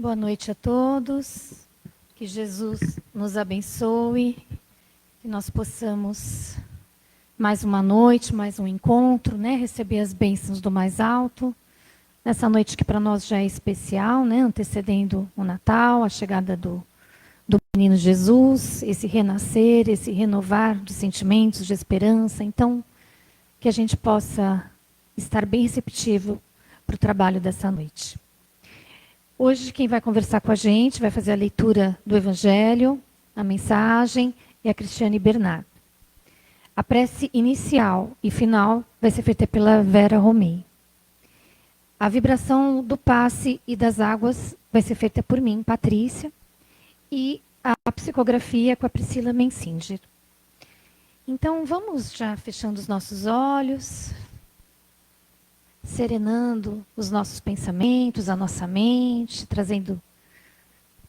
Boa noite a todos, que Jesus nos abençoe, que nós possamos, mais uma noite, mais um encontro, né, receber as bênçãos do mais alto, nessa noite que para nós já é especial, né, antecedendo o Natal, a chegada do menino Jesus, esse renascer, esse renovar dos sentimentos de esperança. Então, que a gente possa estar bem receptivo para o trabalho dessa noite. Hoje, quem vai conversar com a gente, vai fazer a leitura do Evangelho, a mensagem, é a Cristiane Bernardo. A prece inicial e final vai ser feita pela Vera Romei. A vibração do passe e das águas vai ser feita por mim, Patrícia, e a psicografia com a Priscila Mensinger. Então, vamos já fechando os nossos olhos, serenando os nossos pensamentos, a nossa mente, trazendo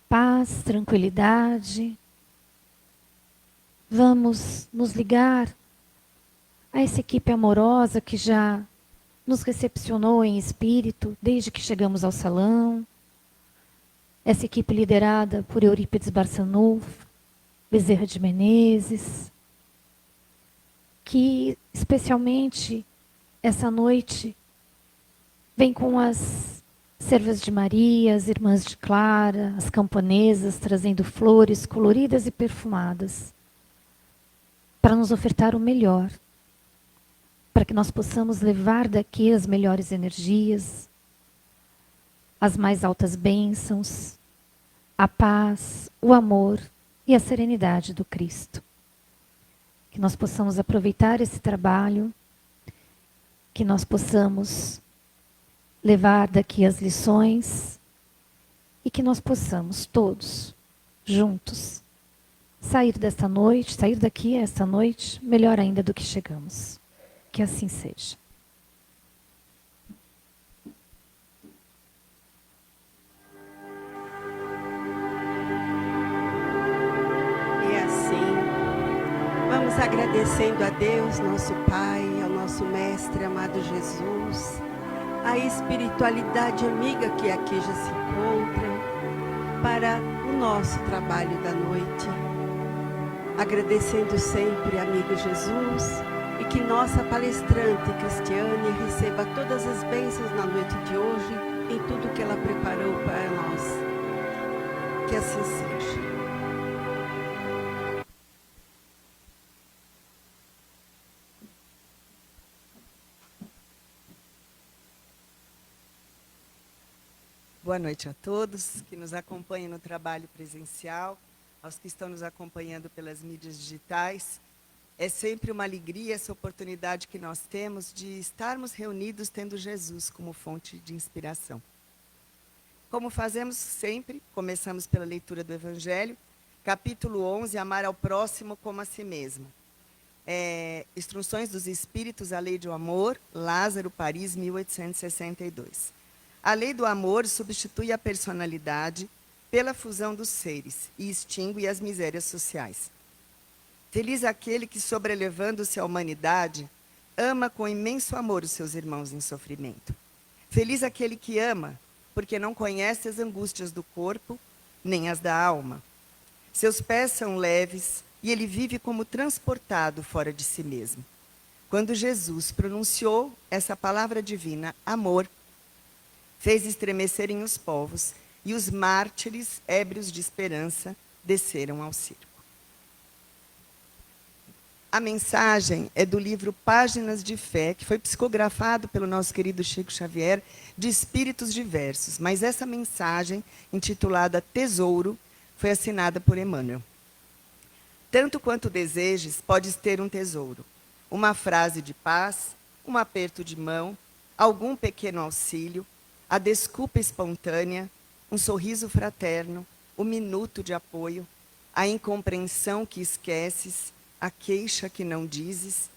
paz, tranquilidade. Vamos nos ligar a essa equipe amorosa que já nos recepcionou em espírito desde que chegamos ao salão. Essa equipe liderada por Eurípides Barçanufo, Bezerra de Menezes, que especialmente essa noite vem com as servas de Maria, as irmãs de Clara, as camponesas, trazendo flores coloridas e perfumadas, para nos ofertar o melhor, para que nós possamos levar daqui as melhores energias, as mais altas bênçãos, a paz, o amor e a serenidade do Cristo. Que nós possamos aproveitar esse trabalho, que nós possamos levar daqui as lições e que nós possamos todos, juntos, sair desta noite, sair daqui esta noite, melhor ainda do que chegamos. Que assim seja. E assim, vamos agradecendo a Deus, nosso Pai, ao nosso Mestre amado Jesus, a espiritualidade amiga que aqui já se encontra, para o nosso trabalho da noite. Agradecendo sempre, amigo Jesus, e que nossa palestrante Cristiane receba todas as bênçãos na noite de hoje, em tudo que ela preparou para nós. Que assim seja. Boa noite a todos que nos acompanham no trabalho presencial, aos que estão nos acompanhando pelas mídias digitais. É sempre uma alegria essa oportunidade que nós temos de estarmos reunidos tendo Jesus como fonte de inspiração. Como fazemos sempre, começamos pela leitura do Evangelho, capítulo 11, amar ao próximo como a si mesmo. Instruções dos Espíritos, a Lei do Amor, Lázaro, Paris, 1862. A lei do amor substitui a personalidade pela fusão dos seres e extingue as misérias sociais. Feliz aquele que, sobrelevando-se à humanidade, ama com imenso amor os seus irmãos em sofrimento. Feliz aquele que ama, porque não conhece as angústias do corpo, nem as da alma. Seus pés são leves e ele vive como transportado fora de si mesmo. Quando Jesus pronunciou essa palavra divina, amor, fez estremecerem os povos, e os mártires, ébrios de esperança, desceram ao circo. A mensagem é do livro Páginas de Fé, que foi psicografado pelo nosso querido Chico Xavier, de espíritos diversos. Mas essa mensagem, intitulada Tesouro, foi assinada por Emmanuel. Tanto quanto desejes, podes ter um tesouro. Uma frase de paz, um aperto de mão, algum pequeno auxílio, a desculpa espontânea, um sorriso fraterno, o minuto de apoio, a incompreensão que esqueces, a queixa que não dizes,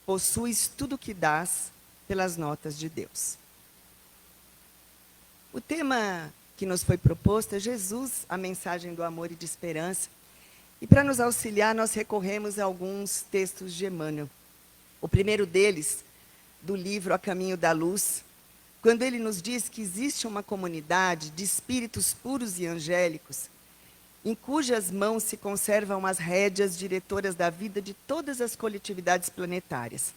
possuis tudo o que dás pelas notas de Deus. O tema que nos foi proposto é Jesus, a mensagem do amor e de esperança. E para nos auxiliar, nós recorremos a alguns textos de Emmanuel. O primeiro deles, do livro A Caminho da Luz, quando ele nos diz que existe uma comunidade de espíritos puros e angélicos, em cujas mãos se conservam as rédeas diretoras da vida de todas as coletividades planetárias.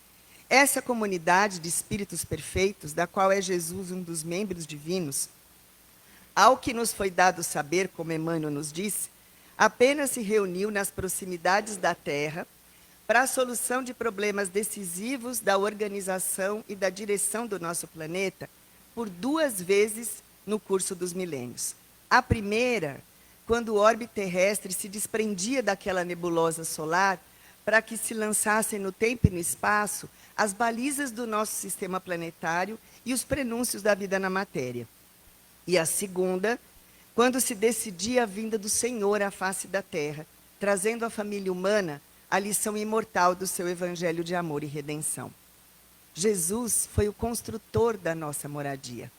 Essa comunidade de espíritos perfeitos, da qual é Jesus um dos membros divinos, ao que nos foi dado saber, como Emmanuel nos disse, apenas se reuniu nas proximidades da Terra para a solução de problemas decisivos da organização e da direção do nosso planeta por 2 vezes no curso dos milênios. A primeira, quando o orbe terrestre se desprendia daquela nebulosa solar para que se lançassem no tempo e no espaço as balizas do nosso sistema planetário e os prenúncios da vida na matéria. E a segunda, quando se decidia a vinda do Senhor à face da terra, trazendo à família humana a lição imortal do seu evangelho de amor e redenção. Jesus foi o construtor da nossa moradia.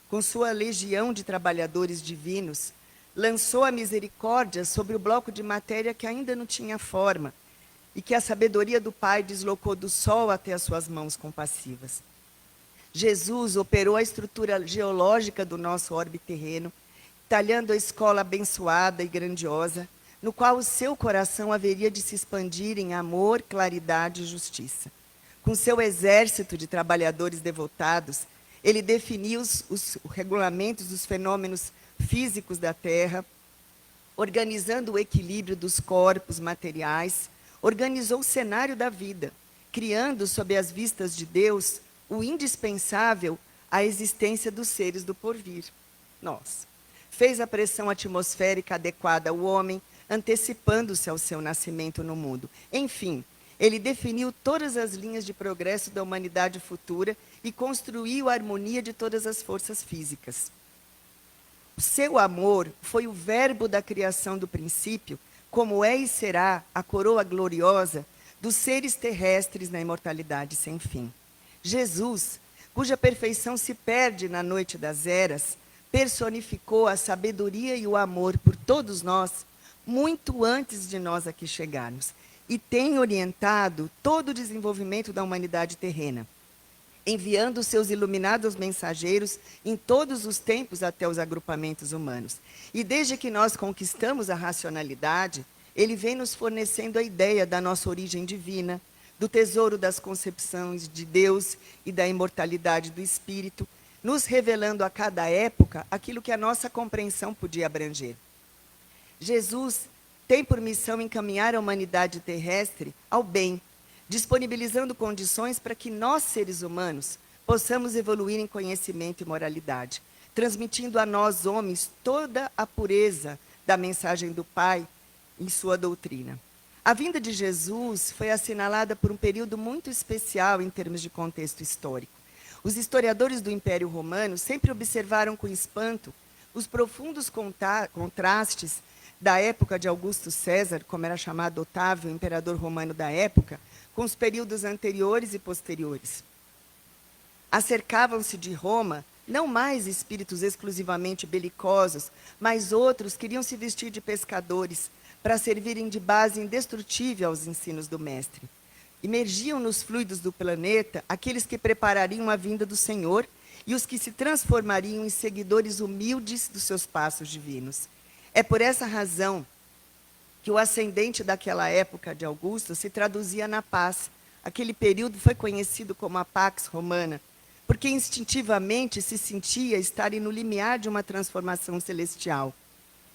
Com sua legião de trabalhadores divinos, lançou a misericórdia sobre o bloco de matéria que ainda não tinha forma e que a sabedoria do Pai deslocou do sol até as suas mãos compassivas. Jesus operou a estrutura geológica do nosso orbe terreno, talhando a escola abençoada e grandiosa, no qual o seu coração haveria de se expandir em amor, claridade e justiça. Com seu exército de trabalhadores devotados, ele definiu os regulamentos dos fenômenos físicos da Terra, organizando o equilíbrio dos corpos materiais, organizou o cenário da vida, criando, sob as vistas de Deus, o indispensável à existência dos seres do porvir. Nós. Fez a pressão atmosférica adequada ao homem, antecipando-se ao seu nascimento no mundo. Enfim, ele definiu todas as linhas de progresso da humanidade futura e construiu a harmonia de todas as forças físicas. O seu amor foi o verbo da criação do princípio, como é e será a coroa gloriosa dos seres terrestres na imortalidade sem fim. Jesus, cuja perfeição se perde na noite das eras, personificou a sabedoria e o amor por todos nós, muito antes de nós aqui chegarmos, e tem orientado todo o desenvolvimento da humanidade terrena, enviando seus iluminados mensageiros em todos os tempos até os agrupamentos humanos. E desde que nós conquistamos a racionalidade, ele vem nos fornecendo a ideia da nossa origem divina, do tesouro das concepções de Deus e da imortalidade do Espírito, nos revelando a cada época aquilo que a nossa compreensão podia abranger. Jesus tem por missão encaminhar a humanidade terrestre ao bem, disponibilizando condições para que nós, seres humanos, possamos evoluir em conhecimento e moralidade, transmitindo a nós, homens, toda a pureza da mensagem do Pai em sua doutrina. A vinda de Jesus foi assinalada por um período muito especial em termos de contexto histórico. Os historiadores do Império Romano sempre observaram com espanto os profundos contrastes da época de Augusto César, como era chamado Otávio, o imperador romano da época, com os períodos anteriores e posteriores. Acercavam-se de Roma não mais espíritos exclusivamente belicosos, mas outros queriam se vestir de pescadores para servirem de base indestrutível aos ensinos do Mestre. Emergiam nos fluidos do planeta aqueles que preparariam a vinda do Senhor e os que se transformariam em seguidores humildes dos seus passos divinos. É por essa razão que o ascendente daquela época de Augusto se traduzia na paz. Aquele período foi conhecido como a Pax Romana, porque instintivamente se sentia estarem no limiar de uma transformação celestial.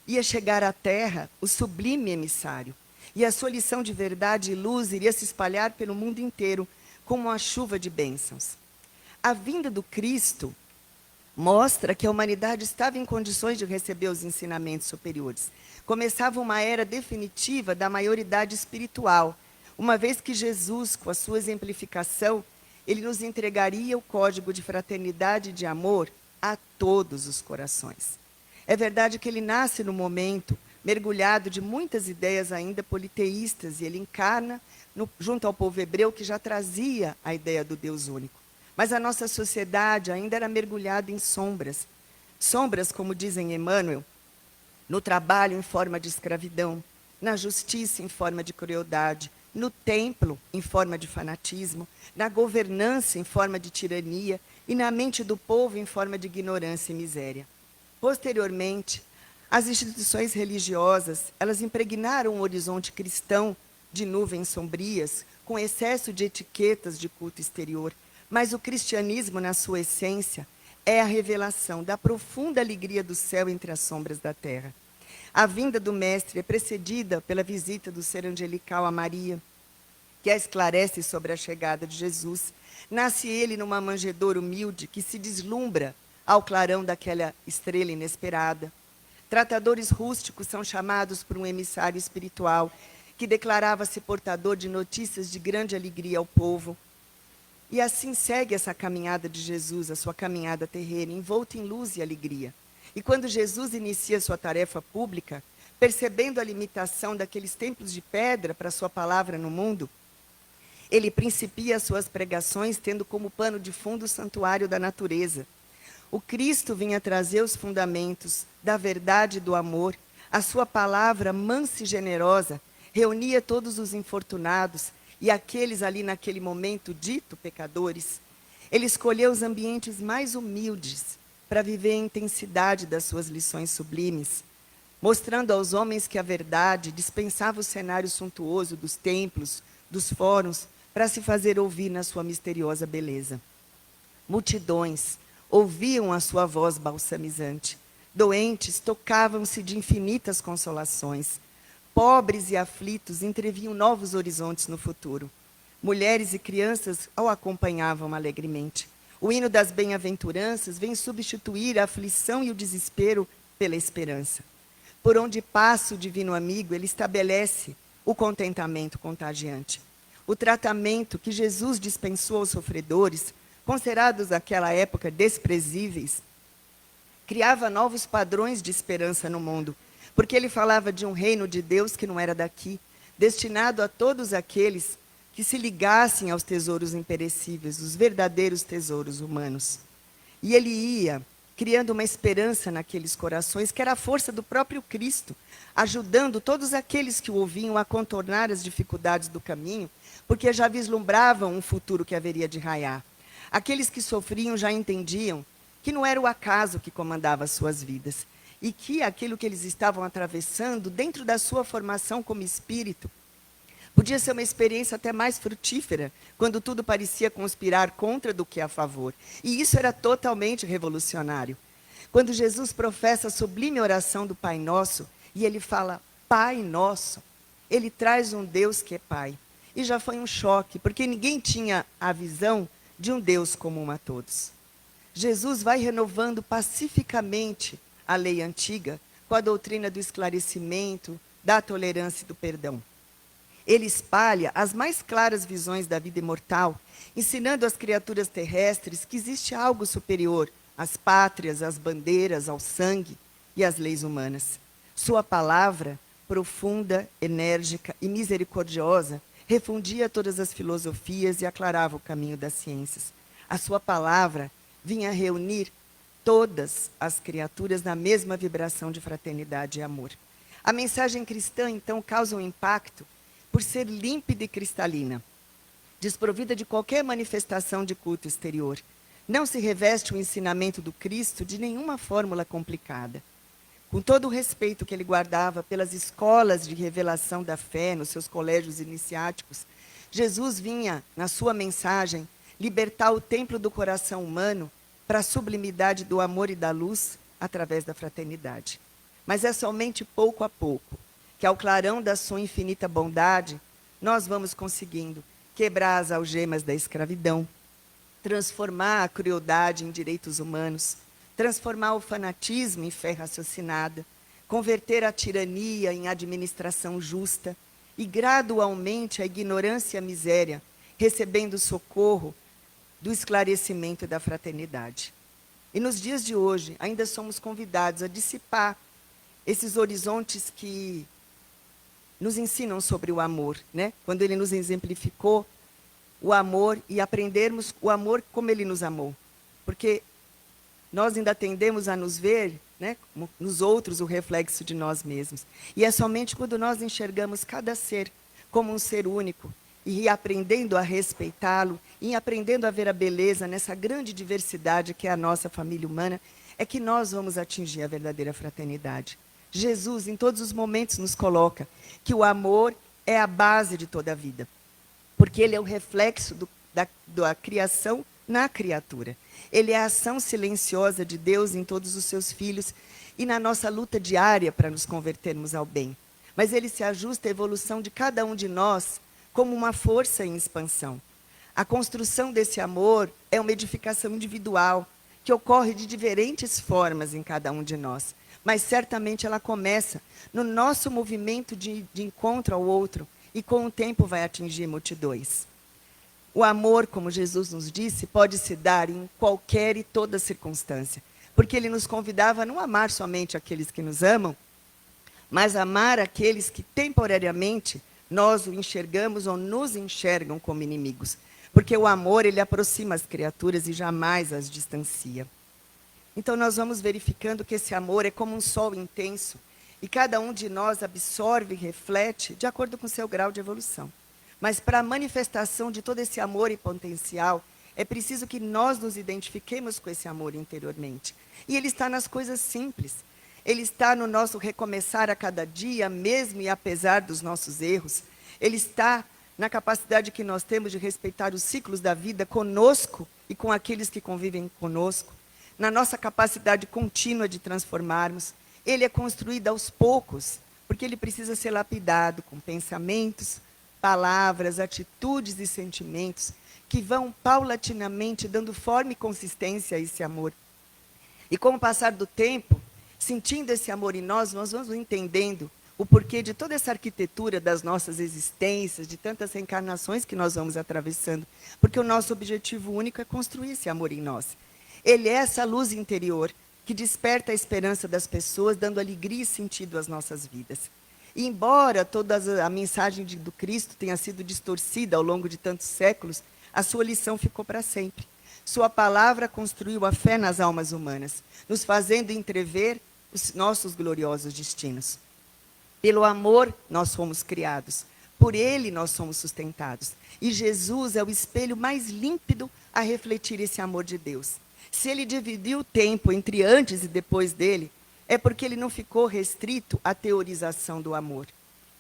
Ia chegar à Terra o sublime emissário, e a sua lição de verdade e luz iria se espalhar pelo mundo inteiro como uma chuva de bênçãos. A vinda do Cristo mostra que a humanidade estava em condições de receber os ensinamentos superiores. Começava uma era definitiva da maioridade espiritual, uma vez que Jesus, com a sua exemplificação, ele nos entregaria o código de fraternidade e de amor a todos os corações. É verdade que ele nasce no momento mergulhado de muitas ideias ainda politeístas, e ele encarna junto ao povo hebreu que já trazia a ideia do Deus único. Mas a nossa sociedade ainda era mergulhada em sombras. Sombras, como dizem Emmanuel, no trabalho em forma de escravidão, na justiça em forma de crueldade, no templo, em forma de fanatismo, na governança, em forma de tirania, e na mente do povo, em forma de ignorância e miséria. Posteriormente, as instituições religiosas, elas impregnaram o horizonte cristão de nuvens sombrias, com excesso de etiquetas de culto exterior, mas o cristianismo, na sua essência, é a revelação da profunda alegria do céu entre as sombras da terra. A vinda do Mestre é precedida pela visita do ser angelical a Maria, que a esclarece sobre a chegada de Jesus. Nasce ele numa manjedoura humilde que se deslumbra ao clarão daquela estrela inesperada. Tratadores rústicos são chamados por um emissário espiritual que declarava-se portador de notícias de grande alegria ao povo. E assim segue essa caminhada de Jesus, a sua caminhada terrena, envolta em luz e alegria. E quando Jesus inicia sua tarefa pública, percebendo a limitação daqueles templos de pedra para sua palavra no mundo, ele principia as suas pregações tendo como pano de fundo o santuário da natureza. O Cristo vinha trazer os fundamentos da verdade e do amor. A sua palavra, mansa e generosa, reunia todos os infortunados e aqueles ali naquele momento dito pecadores. Ele escolheu os ambientes mais humildes para viver a intensidade das suas lições sublimes, mostrando aos homens que a verdade dispensava o cenário suntuoso dos templos, dos fóruns, para se fazer ouvir na sua misteriosa beleza. Multidões ouviam a sua voz balsamizante. Doentes tocavam-se de infinitas consolações. Pobres e aflitos entreviam novos horizontes no futuro. Mulheres e crianças o acompanhavam alegremente. O hino das bem-aventuranças vem substituir a aflição e o desespero pela esperança. Por onde passa o divino amigo, ele estabelece o contentamento contagiante. O tratamento que Jesus dispensou aos sofredores, considerados naquela época desprezíveis, criava novos padrões de esperança no mundo, porque ele falava de um reino de Deus que não era daqui, destinado a todos aqueles que se ligassem aos tesouros imperecíveis, os verdadeiros tesouros humanos. E ele ia criando uma esperança naqueles corações, que era a força do próprio Cristo, ajudando todos aqueles que o ouviam a contornar as dificuldades do caminho, porque já vislumbravam um futuro que haveria de raiar. Aqueles que sofriam já entendiam que não era o acaso que comandava as suas vidas, e que aquilo que eles estavam atravessando, dentro da sua formação como espírito, podia ser uma experiência até mais frutífera, quando tudo parecia conspirar contra do que a favor. E isso era totalmente revolucionário. Quando Jesus professa a sublime oração do Pai Nosso, e ele fala, Pai Nosso, ele traz um Deus que é Pai. E já foi um choque, porque ninguém tinha a visão de um Deus comum a todos. Jesus vai renovando pacificamente a lei antiga, com a doutrina do esclarecimento, da tolerância e do perdão. Ele espalha as mais claras visões da vida imortal, ensinando às criaturas terrestres que existe algo superior às pátrias, às bandeiras, ao sangue e às leis humanas. Sua palavra, profunda, enérgica e misericordiosa, refundia todas as filosofias e aclarava o caminho das ciências. A sua palavra vinha reunir todas as criaturas na mesma vibração de fraternidade e amor. A mensagem cristã, então, causa um impacto por ser límpida e cristalina, desprovida de qualquer manifestação de culto exterior. Não se reveste o ensinamento do Cristo de nenhuma fórmula complicada. Com todo o respeito que ele guardava pelas escolas de revelação da fé, nos seus colégios iniciáticos, Jesus vinha, na sua mensagem, libertar o templo do coração humano para a sublimidade do amor e da luz através da fraternidade. Mas é somente pouco a pouco que, ao clarão da sua infinita bondade, nós vamos conseguindo quebrar as algemas da escravidão, transformar a crueldade em direitos humanos, transformar o fanatismo em fé raciocinada, converter a tirania em administração justa e, gradualmente, a ignorância e a miséria, recebendo socorro do esclarecimento e da fraternidade. E nos dias de hoje, ainda somos convidados a dissipar esses horizontes que nos ensinam sobre o amor, né? Quando ele nos exemplificou o amor e aprendermos o amor como ele nos amou. Porque nós ainda tendemos a nos ver, né, nos outros o reflexo de nós mesmos. E é somente quando nós enxergamos cada ser como um ser único, e aprendendo a respeitá-lo, e aprendendo a ver a beleza nessa grande diversidade que é a nossa família humana, é que nós vamos atingir a verdadeira fraternidade. Jesus, em todos os momentos, nos coloca que o amor é a base de toda a vida, porque ele é o reflexo da criação na criatura. Ele é a ação silenciosa de Deus em todos os seus filhos e na nossa luta diária para nos convertermos ao bem. Mas ele se ajusta à evolução de cada um de nós como uma força em expansão. A construção desse amor é uma edificação individual, que ocorre de diferentes formas em cada um de nós. Mas certamente ela começa no nosso movimento de encontro ao outro, e com o tempo vai atingir multidões. O amor, como Jesus nos disse, pode se dar em qualquer e toda circunstância, porque ele nos convidava a não amar somente aqueles que nos amam, mas amar aqueles que temporariamente nós o enxergamos ou nos enxergam como inimigos. Porque o amor, ele aproxima as criaturas e jamais as distancia. Então nós vamos verificando que esse amor é como um sol intenso, e cada um de nós absorve e reflete de acordo com o seu grau de evolução. Mas para a manifestação de todo esse amor e potencial, é preciso que nós nos identifiquemos com esse amor interiormente. E ele está nas coisas simples. Ele está no nosso recomeçar a cada dia, mesmo e apesar dos nossos erros. Ele está na capacidade que nós temos de respeitar os ciclos da vida conosco e com aqueles que convivem conosco. Na nossa capacidade contínua de transformarmos. Ele é construído aos poucos, porque ele precisa ser lapidado com pensamentos, palavras, atitudes e sentimentos que vão paulatinamente dando forma e consistência a esse amor. E com o passar do tempo, sentindo esse amor em nós, nós vamos entendendo o porquê de toda essa arquitetura das nossas existências, de tantas reencarnações que nós vamos atravessando, porque o nosso objetivo único é construir esse amor em nós. Ele é essa luz interior que desperta a esperança das pessoas, dando alegria e sentido às nossas vidas. E embora toda a mensagem do Cristo tenha sido distorcida ao longo de tantos séculos, a sua lição ficou para sempre. Sua palavra construiu a fé nas almas humanas, nos fazendo entrever os nossos gloriosos destinos. Pelo amor nós fomos criados, por ele nós somos sustentados. E Jesus é o espelho mais límpido a refletir esse amor de Deus. Se ele dividiu o tempo entre antes e depois dele, é porque ele não ficou restrito à teorização do amor.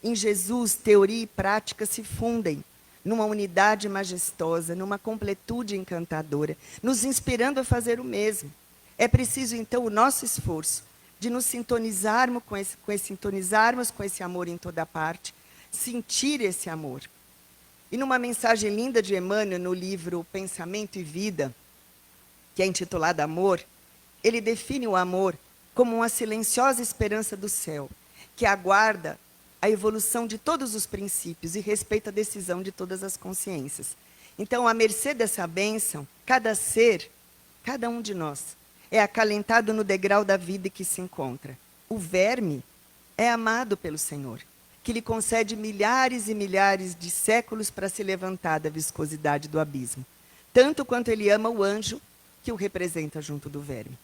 Em Jesus, teoria e prática se fundem numa unidade majestosa, numa completude encantadora, nos inspirando a fazer o mesmo. É preciso, então, o nosso esforço de nos sintonizarmos com esse amor em toda parte, sentir esse amor. E numa mensagem linda de Emmanuel, no livro Pensamento e Vida, que é intitulado Amor, ele define o amor como uma silenciosa esperança do céu, que aguarda a evolução de todos os princípios e respeita a decisão de todas as consciências. Então, à mercê dessa bênção, cada ser, cada um de nós, é acalentado no degrau da vida que se encontra. O verme é amado pelo Senhor, que lhe concede milhares e milhares de séculos para se levantar da viscosidade do abismo, tanto quanto ele ama o anjo que o representa junto do verme.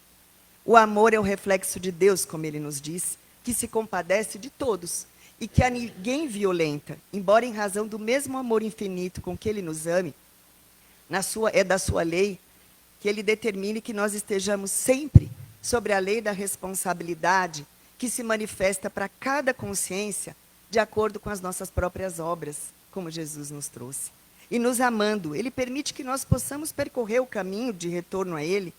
O amor é o reflexo de Deus, como ele nos diz, que se compadece de todos e que a ninguém violenta, embora em razão do mesmo amor infinito com que ele nos ame, é da sua lei que ele determine que nós estejamos sempre sobre a lei da responsabilidade que se manifesta para cada consciência de acordo com as nossas próprias obras, como Jesus nos trouxe. E nos amando, ele permite que nós possamos percorrer o caminho de retorno a ele,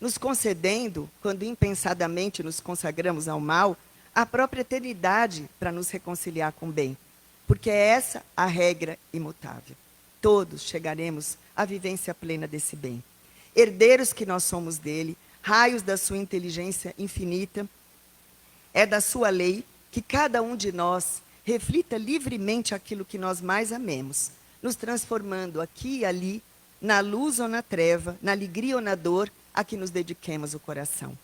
nos concedendo, quando impensadamente nos consagramos ao mal, a própria eternidade para nos reconciliar com o bem. Porque é essa a regra imutável. Todos chegaremos à vivência plena desse bem. Herdeiros que nós somos dele, raios da sua inteligência infinita, é da sua lei que cada um de nós reflita livremente aquilo que nós mais amemos, nos transformando aqui e ali, na luz ou na treva, na alegria ou na dor, a que nos dediquemos o coração.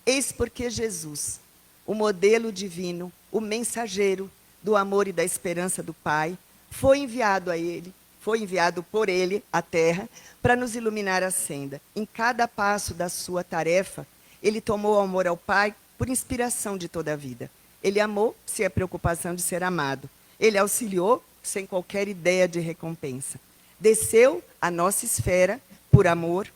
Eis porque Jesus, o modelo divino, o mensageiro do amor e da esperança do Pai, foi enviado por ele à terra para nos iluminar a senda. Em cada passo da sua tarefa, ele tomou o amor ao Pai por inspiração de toda a vida. Ele amou sem a preocupação de ser amado. Ele auxiliou sem qualquer ideia de recompensa. Desceu à nossa esfera por amor,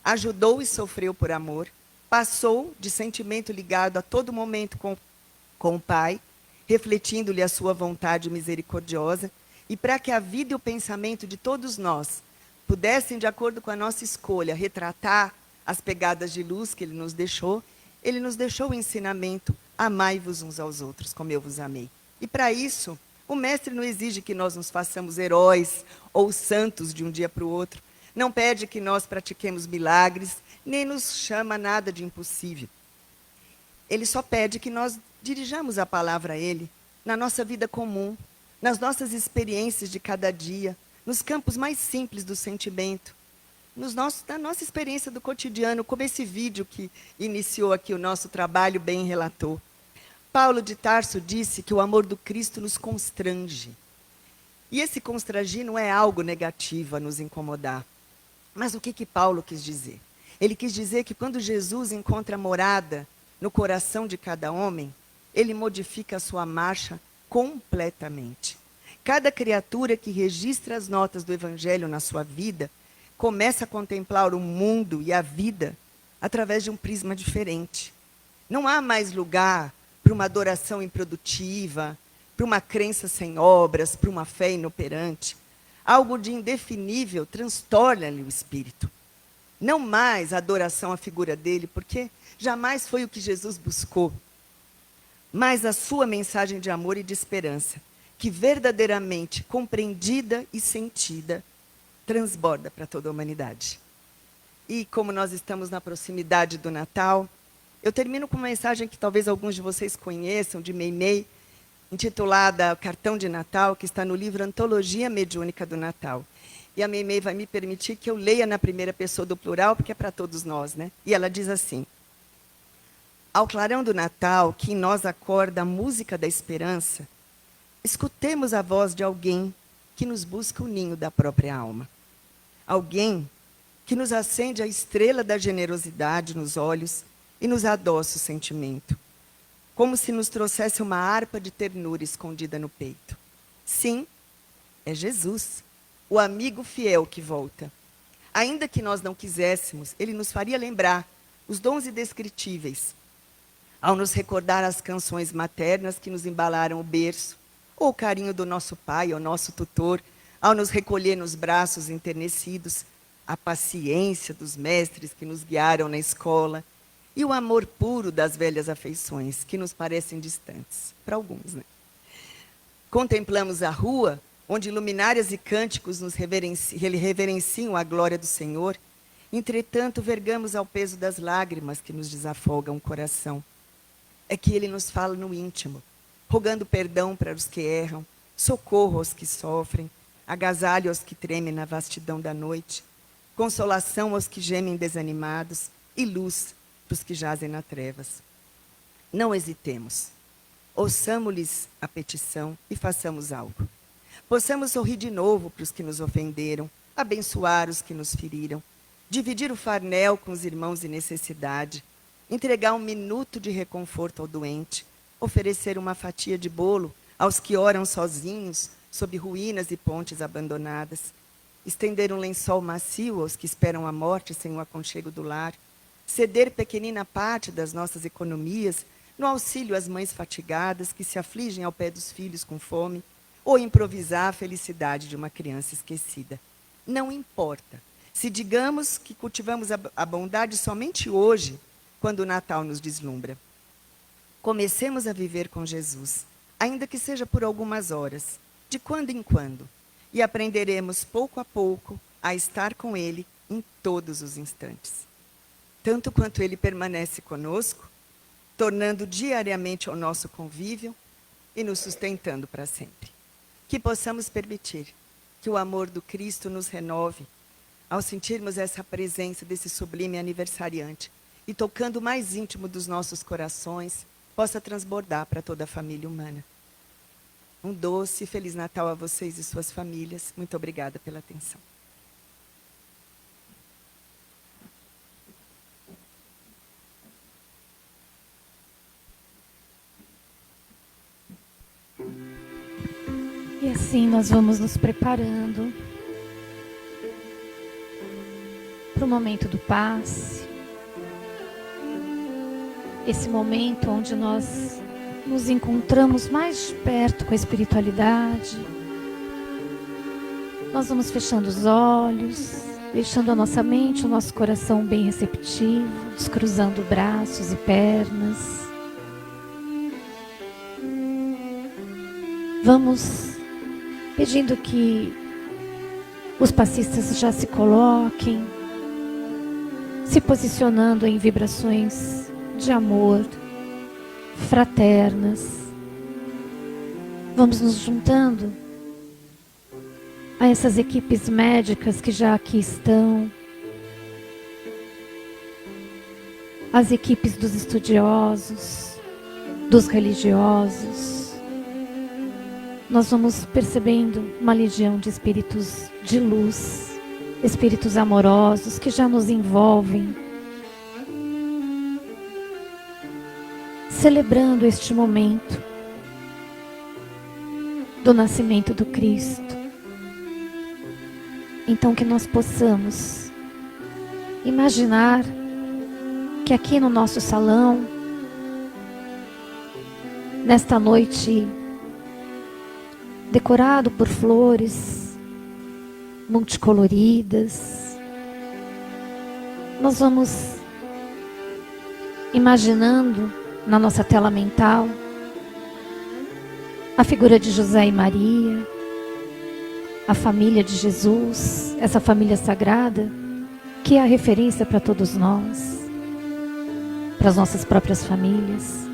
ajudou e sofreu por amor, passou de sentimento ligado a todo momento com o Pai, refletindo-lhe a sua vontade misericordiosa, e para que a vida e o pensamento de todos nós pudessem, de acordo com a nossa escolha, retratar as pegadas de luz que ele nos deixou o ensinamento: amai-vos uns aos outros, como eu vos amei. E para isso, o mestre não exige que nós nos façamos heróis ou santos de um dia para o outro, não pede que nós pratiquemos milagres, nem nos chama nada de impossível. Ele só pede que nós dirijamos a palavra a ele na nossa vida comum, nas nossas experiências de cada dia, nos campos mais simples do sentimento, na nossa experiência do cotidiano, como esse vídeo que iniciou aqui o nosso trabalho bem relatou. Paulo de Tarso disse que o amor do Cristo nos constrange. E esse constrangir não é algo negativo a nos incomodar. Mas o que Paulo quis dizer? Ele quis dizer que quando Jesus encontra morada no coração de cada homem, ele modifica a sua marcha completamente. Cada criatura que registra as notas do Evangelho na sua vida começa a contemplar o mundo e a vida através de um prisma diferente. Não há mais lugar para uma adoração improdutiva, para uma crença sem obras, para uma fé inoperante. Algo de indefinível transtorna-lhe o espírito. Não mais a adoração à figura dele, porque jamais foi o que Jesus buscou, mas a sua mensagem de amor e de esperança, que verdadeiramente compreendida e sentida, transborda para toda a humanidade. E como nós estamos na proximidade do Natal, eu termino com uma mensagem que talvez alguns de vocês conheçam, de Meimei, intitulada Cartão de Natal, que está no livro Antologia Mediúnica do Natal. E a Meimei vai me permitir que eu leia na primeira pessoa do plural, porque é para todos nós, né? E ela diz assim: ao clarão do Natal, que em nós acorda a música da esperança, escutemos a voz de alguém que nos busca o ninho da própria alma. Alguém que nos acende a estrela da generosidade nos olhos e nos adoça o sentimento, como se nos trouxesse uma harpa de ternura escondida no peito. Sim, é Jesus, o amigo fiel que volta. Ainda que nós não quiséssemos, ele nos faria lembrar os dons indescritíveis, ao nos recordar as canções maternas que nos embalaram o berço, ou o carinho do nosso pai, ou nosso tutor, ao nos recolher nos braços enternecidos, a paciência dos mestres que nos guiaram na escola, e o amor puro das velhas afeições, que nos parecem distantes, para alguns, né? Contemplamos a rua, onde luminárias e cânticos nos reverenciam a glória do Senhor, entretanto, vergamos ao peso das lágrimas que nos desafogam o coração. É que ele nos fala no íntimo, rogando perdão para os que erram, socorro aos que sofrem, agasalho aos que tremem na vastidão da noite, consolação aos que gemem desanimados e luz para os que jazem nas trevas. Não hesitemos, ouçamos-lhes a petição e façamos algo. Possamos sorrir de novo para os que nos ofenderam, abençoar os que nos feriram, dividir o farnel com os irmãos em necessidade, entregar um minuto de reconforto ao doente, oferecer uma fatia de bolo aos que oram sozinhos, sob ruínas e pontes abandonadas, estender um lençol macio aos que esperam a morte sem o aconchego do lar, ceder pequenina parte das nossas economias no auxílio às mães fatigadas que se afligem ao pé dos filhos com fome, ou improvisar a felicidade de uma criança esquecida. Não importa. Se digamos que cultivamos a bondade somente hoje, quando o Natal nos deslumbra. Comecemos a viver com Jesus, ainda que seja por algumas horas, de quando em quando, e aprenderemos pouco a pouco a estar com Ele em todos os instantes. Tanto quanto Ele permanece conosco, tornando diariamente o nosso convívio e nos sustentando para sempre. Que possamos permitir que o amor do Cristo nos renove, ao sentirmos essa presença desse sublime aniversariante, e tocando o mais íntimo dos nossos corações, possa transbordar para toda a família humana. Um doce e Feliz Natal a vocês e suas famílias. Muito obrigada pela atenção. E assim nós vamos nos preparando para o momento do passe. Esse momento onde nós nos encontramos mais de perto com a espiritualidade. Nós vamos fechando os olhos, deixando a nossa mente, o nosso coração bem receptivo, descruzando braços e pernas. Vamos pedindo que os passistas já se coloquem, se posicionando em vibrações de amor, fraternas. Vamos nos juntando a essas equipes médicas que já aqui estão, as equipes dos estudiosos, dos religiosos. Nós vamos percebendo uma legião de espíritos de luz, espíritos amorosos que já nos envolvem, celebrando este momento do nascimento do Cristo. Então que nós possamos imaginar que aqui no nosso salão, nesta noite decorado por flores multicoloridas, nós vamos imaginando na nossa tela mental a figura de José e Maria, a família de Jesus, essa família sagrada que é a referência para todos nós, para as nossas próprias famílias,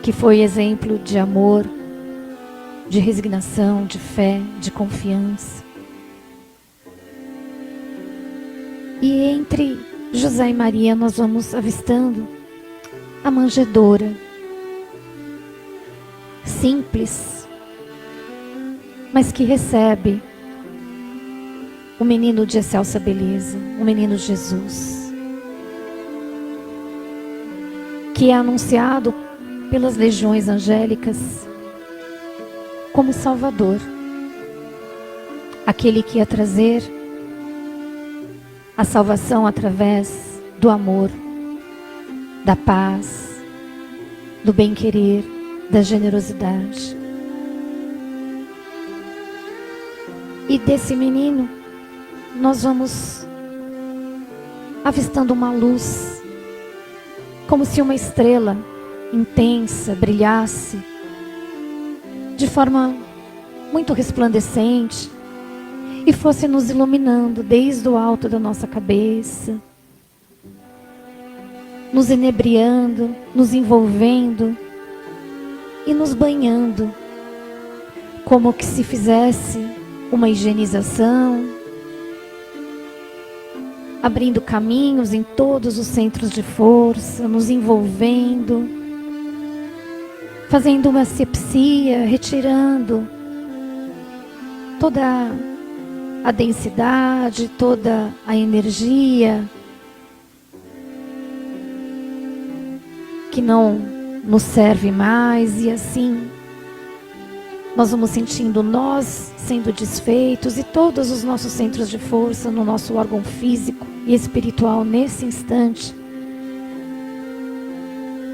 que foi exemplo de amor, de resignação, de fé, de confiança. E entre José e Maria nós vamos avistando a manjedoura, simples, mas que recebe o menino de excelsa beleza, o menino Jesus, que é anunciado pelas legiões angélicas como Salvador, aquele que ia trazer a salvação através do amor, da paz, do bem-querer, da generosidade. E desse menino nós vamos avistando uma luz, como se uma estrela intensa brilhasse de forma muito resplandecente e fosse nos iluminando desde o alto da nossa cabeça, nos inebriando, nos envolvendo e nos banhando, como que se fizesse uma higienização, abrindo caminhos em todos os centros de força, nos envolvendo, fazendo uma asepsia, retirando toda a densidade, toda a energia que não nos serve mais, e assim nós vamos sentindo nós sendo desfeitos e todos os nossos centros de força no nosso órgão físico e espiritual nesse instante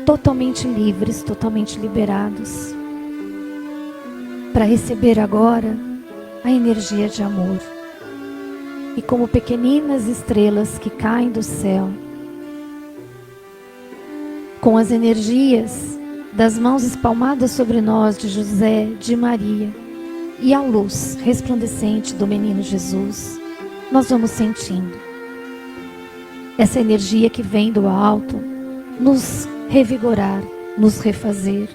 totalmente livres, totalmente liberados para receber agora a energia de amor. E como pequeninas estrelas que caem do céu, com as energias das mãos espalmadas sobre nós de José, de Maria, e a luz resplandecente do menino Jesus, nós vamos sentindo essa energia que vem do alto nos revigorar, nos refazer.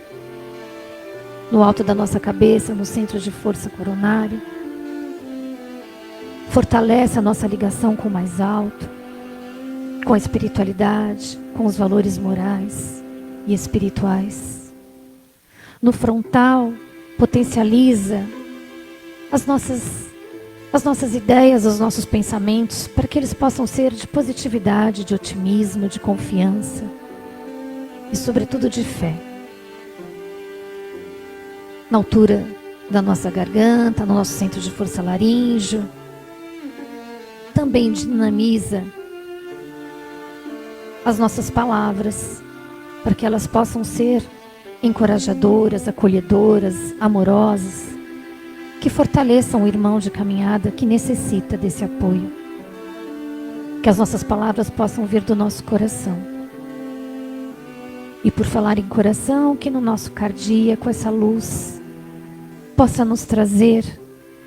No alto da nossa cabeça, no centro de força coronário, fortalece a nossa ligação com o mais alto, com a espiritualidade, com os valores morais e espirituais. No frontal, potencializa as nossas ideias, os nossos pensamentos, para que eles possam ser de positividade, de otimismo, de confiança e, sobretudo, de fé. na altura da nossa garganta, no nosso centro de força laríngeo. Também dinamiza as nossas palavras, para que elas possam ser encorajadoras, acolhedoras, amorosas, que fortaleçam o irmão de caminhada que necessita desse apoio. Que as nossas palavras possam vir do nosso coração. E por falar em coração, que no nosso cardíaco essa luz possa nos trazer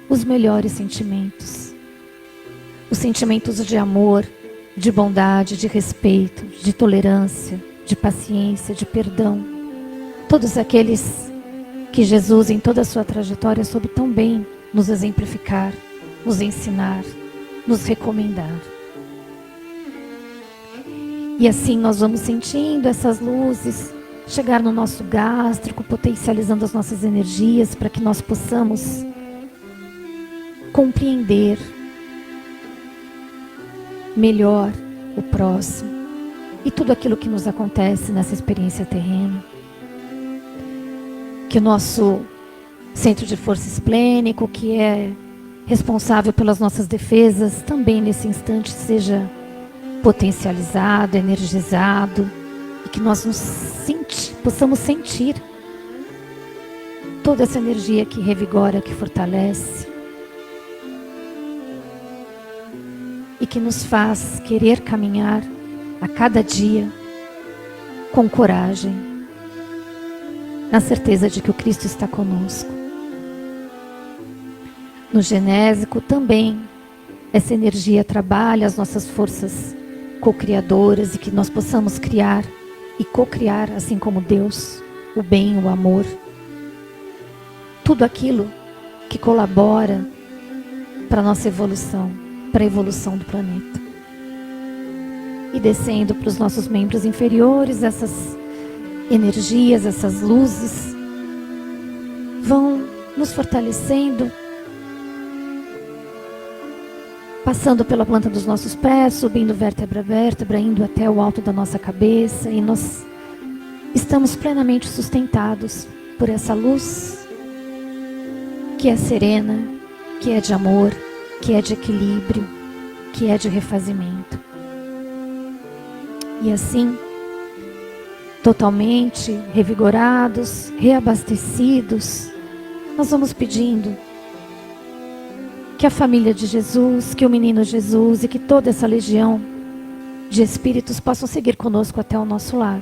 os melhores sentimentos. Os sentimentos de amor, de bondade, de respeito, de tolerância, de paciência, de perdão. Todos aqueles que Jesus, em toda a sua trajetória, soube tão bem nos exemplificar, nos ensinar, nos recomendar. E assim nós vamos sentindo essas luzes chegar no nosso gástrico, potencializando as nossas energias para que nós possamos compreender melhor o próximo e tudo aquilo que nos acontece nessa experiência terrena. Que o nosso centro de força esplênico, que é responsável pelas nossas defesas, também nesse instante seja potencializado, energizado, e que nós possamos sentir toda essa energia que revigora, que fortalece, e que nos faz querer caminhar a cada dia com coragem, na certeza de que o Cristo está conosco. No genésico também, essa energia trabalha as nossas forças co-criadoras e que nós possamos criar e co-criar, assim como Deus, o bem, o amor. Tudo aquilo que colabora para a nossa evolução, para a evolução do planeta. E descendo para os nossos membros inferiores, essas energias, essas luzes vão nos fortalecendo, passando pela planta dos nossos pés, subindo vértebra a vértebra, indo até o alto da nossa cabeça, e nós estamos plenamente sustentados por essa luz que é serena, que é de amor, que é de equilíbrio, que é de refazimento. E assim, totalmente revigorados, reabastecidos, nós vamos pedindo que a família de Jesus, que o menino Jesus e que toda essa legião de espíritos possam seguir conosco até o nosso lar,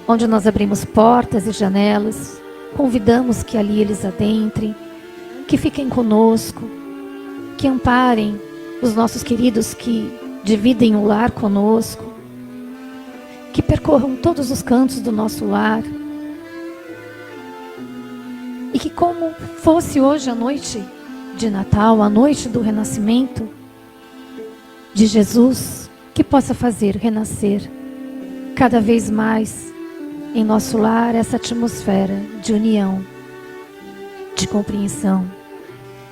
onde nós abrimos portas e janelas, convidamos que ali eles adentrem, que fiquem conosco, que amparem os nossos queridos que dividem o lar conosco, que percorram todos os cantos do nosso lar, e que, como fosse hoje a noite de Natal, a noite do renascimento de Jesus, que possa fazer renascer cada vez mais em nosso lar essa atmosfera de união, de compreensão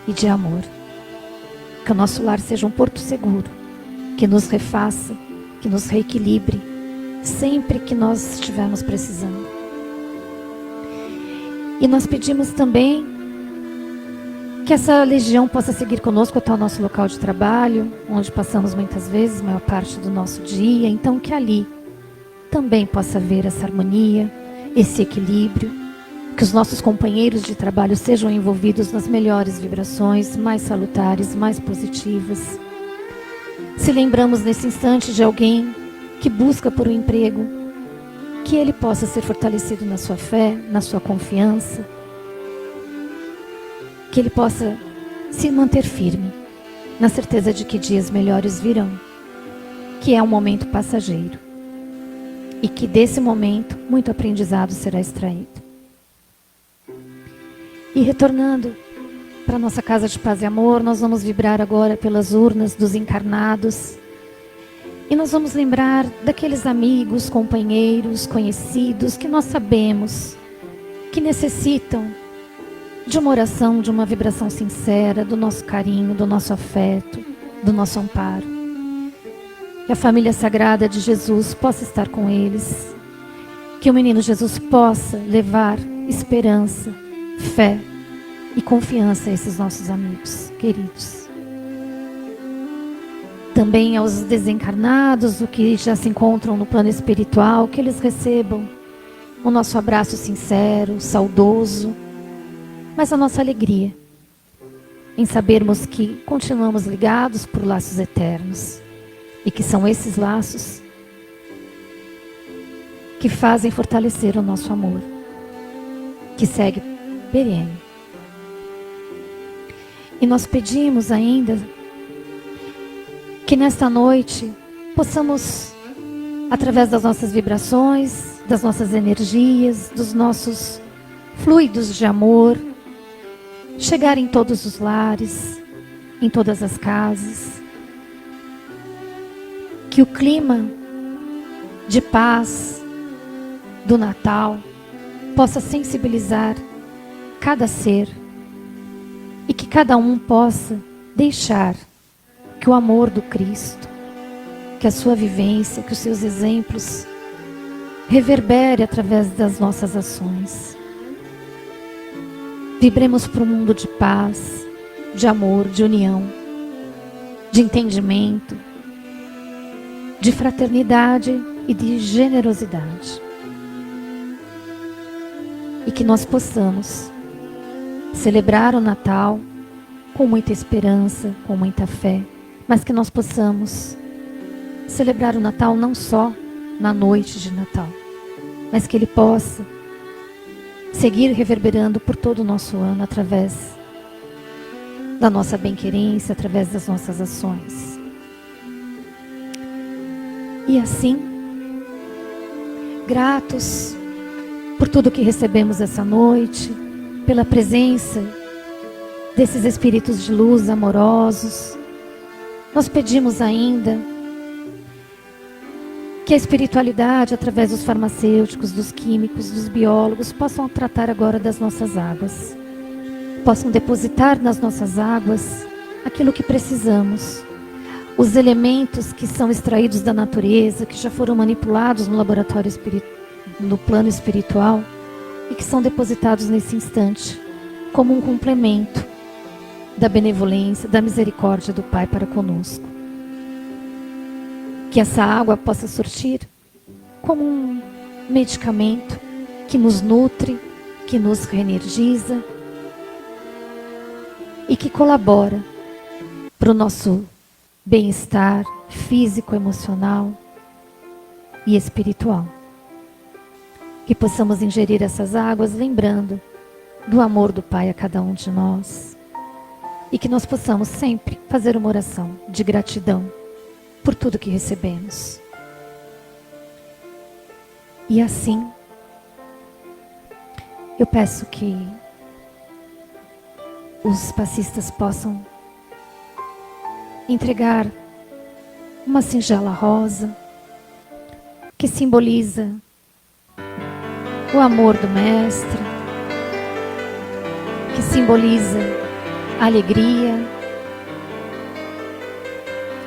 e de amor. Que o nosso lar seja um porto seguro, que nos refaça, que nos reequilibre sempre que nós estivermos precisando. E nós pedimos também que essa legião possa seguir conosco até o nosso local de trabalho, onde passamos muitas vezes, a maior parte do nosso dia. Então que ali também possa haver essa harmonia, esse equilíbrio, que os nossos companheiros de trabalho sejam envolvidos nas melhores vibrações, mais salutares, mais positivas. Se lembramos nesse instante de alguém que busca por um emprego, que ele possa ser fortalecido na sua fé, na sua confiança, que ele possa se manter firme, na certeza de que dias melhores virão, que é um momento passageiro, e que desse momento muito aprendizado será extraído. E retornando para nossa casa de paz e amor, nós vamos vibrar agora pelas urnas dos encarnados, e nós vamos lembrar daqueles amigos, companheiros, conhecidos que nós sabemos que necessitam de uma oração, de uma vibração sincera, do nosso carinho, do nosso afeto, do nosso amparo. Que a família sagrada de Jesus possa estar com eles. Que o menino Jesus possa levar esperança, fé e confiança a esses nossos amigos queridos. Também aos desencarnados, os que já se encontram no plano espiritual, que eles recebam o nosso abraço sincero, saudoso, mas a nossa alegria em sabermos que continuamos ligados por laços eternos e que são esses laços que fazem fortalecer o nosso amor, que segue perene. E nós pedimos ainda que nesta noite possamos, através das nossas vibrações, das nossas energias, dos nossos fluidos de amor, chegar em todos os lares, em todas as casas, que o clima de paz do Natal possa sensibilizar cada ser e que cada um possa deixar que o amor do Cristo, que a sua vivência, que os seus exemplos reverbere através das nossas ações. Vibremos para um mundo de paz, de amor, de união, de entendimento, de fraternidade e de generosidade. E que nós possamos celebrar o Natal com muita esperança, com muita fé, mas que nós possamos celebrar o Natal não só na noite de Natal, mas que ele possa seguir reverberando por todo o nosso ano através da nossa bem-querência, através das nossas ações. E assim, gratos por tudo que recebemos essa noite, pela presença desses espíritos de luz amorosos, nós pedimos ainda que a espiritualidade, através dos farmacêuticos, dos químicos, dos biólogos, possam tratar agora das nossas águas. Possam depositar nas nossas águas aquilo que precisamos. Os elementos que são extraídos da natureza, que já foram manipulados no laboratório no plano espiritual e que são depositados nesse instante como um complemento da benevolência, da misericórdia do Pai para conosco. Que essa água possa surtir como um medicamento que nos nutre, que nos reenergiza e que colabora para o nosso bem-estar físico, emocional e espiritual. Que possamos ingerir essas águas lembrando do amor do Pai a cada um de nós. E que nós possamos sempre fazer uma oração de gratidão por tudo que recebemos. E assim, eu peço que os passistas possam entregar uma singela rosa que simboliza o amor do Mestre, que simboliza a alegria,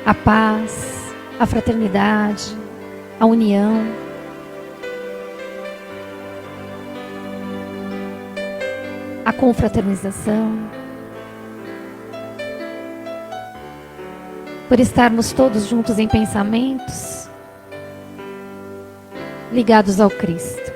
a paz, a fraternidade, a união. A confraternização. Por estarmos todos juntos em pensamentos ligados ao Cristo.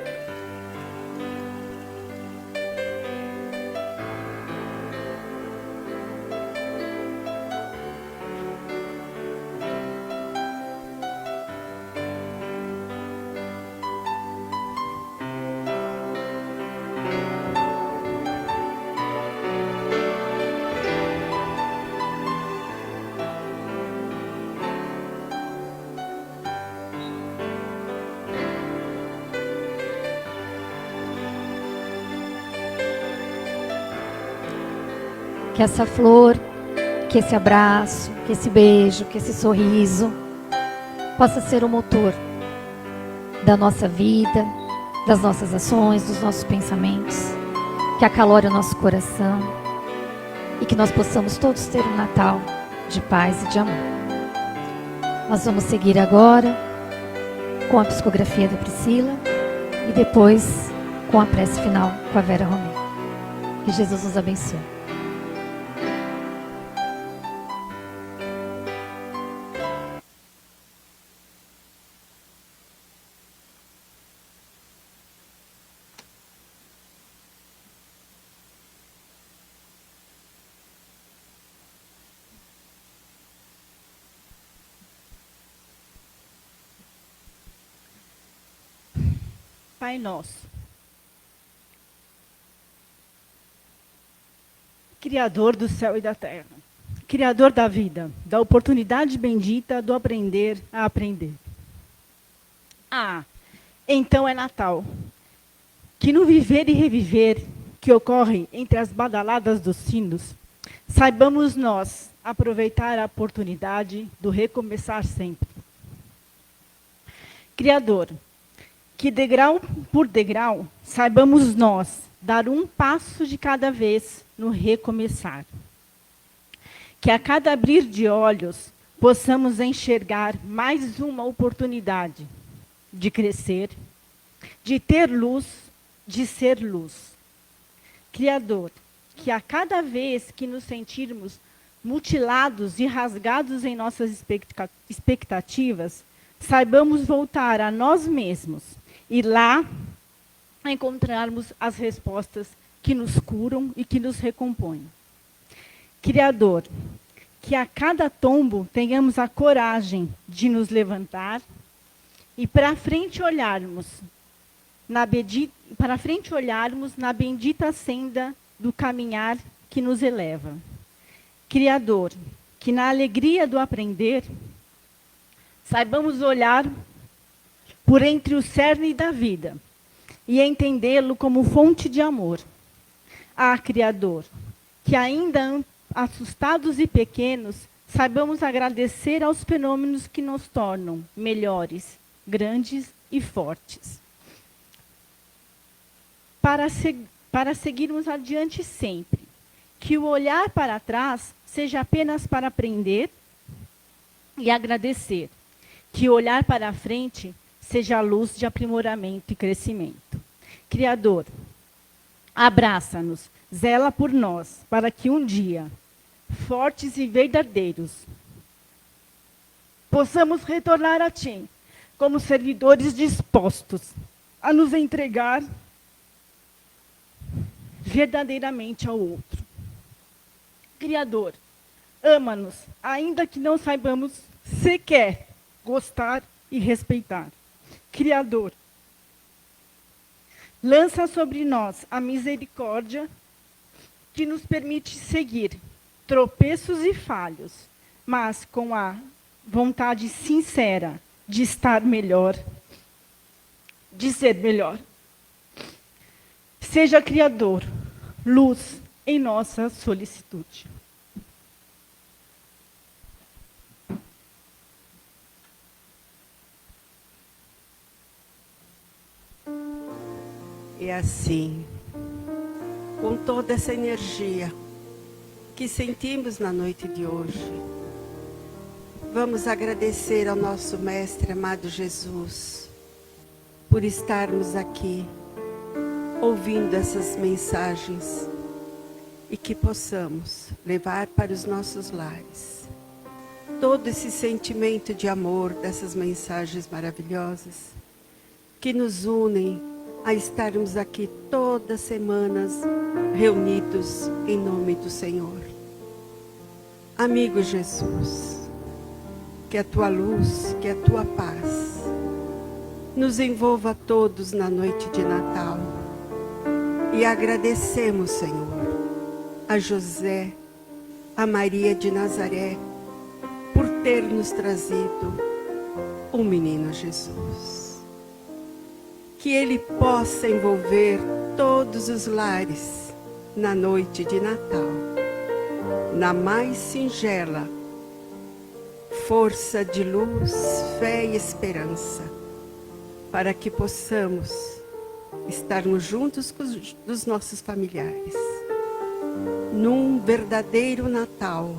Que essa flor, que esse abraço, que esse beijo, que esse sorriso possa ser o motor da nossa vida, das nossas ações, dos nossos pensamentos, que acalore o nosso coração e que nós possamos todos ter um Natal de paz e de amor. Nós vamos seguir agora com a psicografia da Priscila e depois com a prece final com a Vera Romero. Que Jesus nos abençoe. Pai nosso, Criador do céu e da terra, Criador da vida, da oportunidade bendita do aprender a aprender. Então é Natal, que no viver e reviver que ocorre entre as badaladas dos sinos, saibamos nós aproveitar a oportunidade do recomeçar sempre. Criador, que degrau por degrau, saibamos nós dar um passo de cada vez no recomeçar. Que a cada abrir de olhos, possamos enxergar mais uma oportunidade de crescer, de ter luz, de ser luz. Criador, que a cada vez que nos sentirmos mutilados e rasgados em nossas expectativas, saibamos voltar a nós mesmos e lá encontrarmos as respostas que nos curam e que nos recompõem. Criador, que a cada tombo tenhamos a coragem de nos levantar e para frente olharmos na bendita senda do caminhar que nos eleva. Criador, que na alegria do aprender saibamos olhar por entre o cerne da vida e entendê-lo como fonte de amor. Criador, que ainda assustados e pequenos, saibamos agradecer aos fenômenos que nos tornam melhores, grandes e fortes. Para seguirmos adiante sempre, que o olhar para trás seja apenas para aprender e agradecer, que o olhar para a frente seja a luz de aprimoramento e crescimento. Criador, abraça-nos, zela por nós, para que um dia, fortes e verdadeiros, possamos retornar a Ti, como servidores dispostos a nos entregar verdadeiramente ao outro. Criador, ama-nos, ainda que não saibamos sequer gostar e respeitar. Criador, lança sobre nós a misericórdia que nos permite seguir tropeços e falhos, mas com a vontade sincera de estar melhor, de ser melhor. Seja Criador, luz em nossa solicitude. E assim, com toda essa energia que sentimos na noite de hoje, vamos agradecer ao nosso Mestre amado Jesus por estarmos aqui ouvindo essas mensagens e que possamos levar para os nossos lares todo esse sentimento de amor dessas mensagens maravilhosas que nos unem a estarmos aqui todas as semanas reunidos em nome do Senhor. Amigo Jesus, que a Tua luz, que a Tua paz nos envolva a todos na noite de Natal. E agradecemos, Senhor, a José, a Maria de Nazaré, por ter nos trazido o menino Jesus. Que Ele possa envolver todos os lares na noite de Natal, na mais singela força de luz, fé e esperança, para que possamos estarmos juntos com os nossos familiares, num verdadeiro Natal,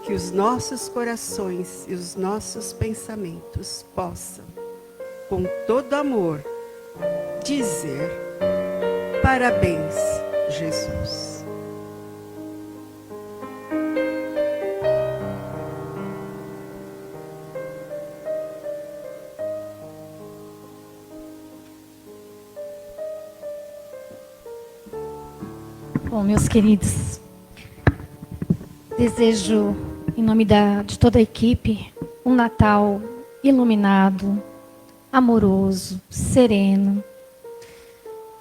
que os nossos corações e os nossos pensamentos possam, com todo amor, dizer: Parabéns, Jesus. Bom, meus queridos, desejo, em nome de toda a equipe, um Natal iluminado, amoroso, sereno.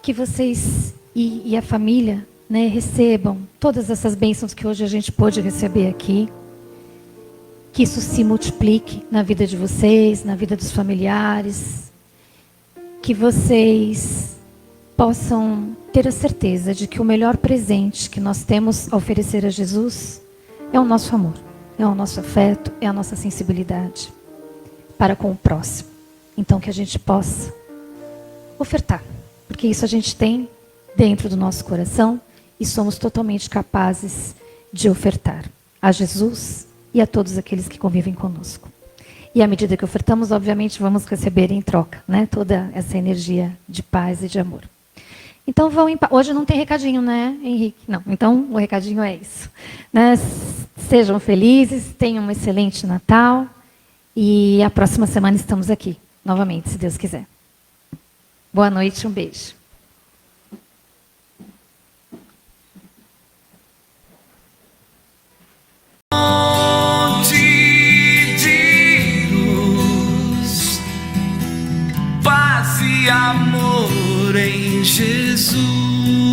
Que vocês e a família, né, recebam todas essas bênçãos que hoje a gente pôde receber aqui. Que isso se multiplique na vida de vocês, na vida dos familiares. Que vocês possam ter a certeza de que o melhor presente que nós temos a oferecer a Jesus é o nosso amor, é o nosso afeto, é a nossa sensibilidade para com o próximo. Então que a gente possa ofertar, porque isso a gente tem dentro do nosso coração e somos totalmente capazes de ofertar a Jesus e a todos aqueles que convivem conosco. E à medida que ofertamos, obviamente, vamos receber em troca, né, toda essa energia de paz e de amor. Então, hoje não tem recadinho, né, Henrique? Não, então o recadinho é isso. Né? Sejam felizes, tenham um excelente Natal e a próxima semana estamos aqui, novamente, se Deus quiser. Boa noite, um beijo. De luz, paz e amor em Jesus.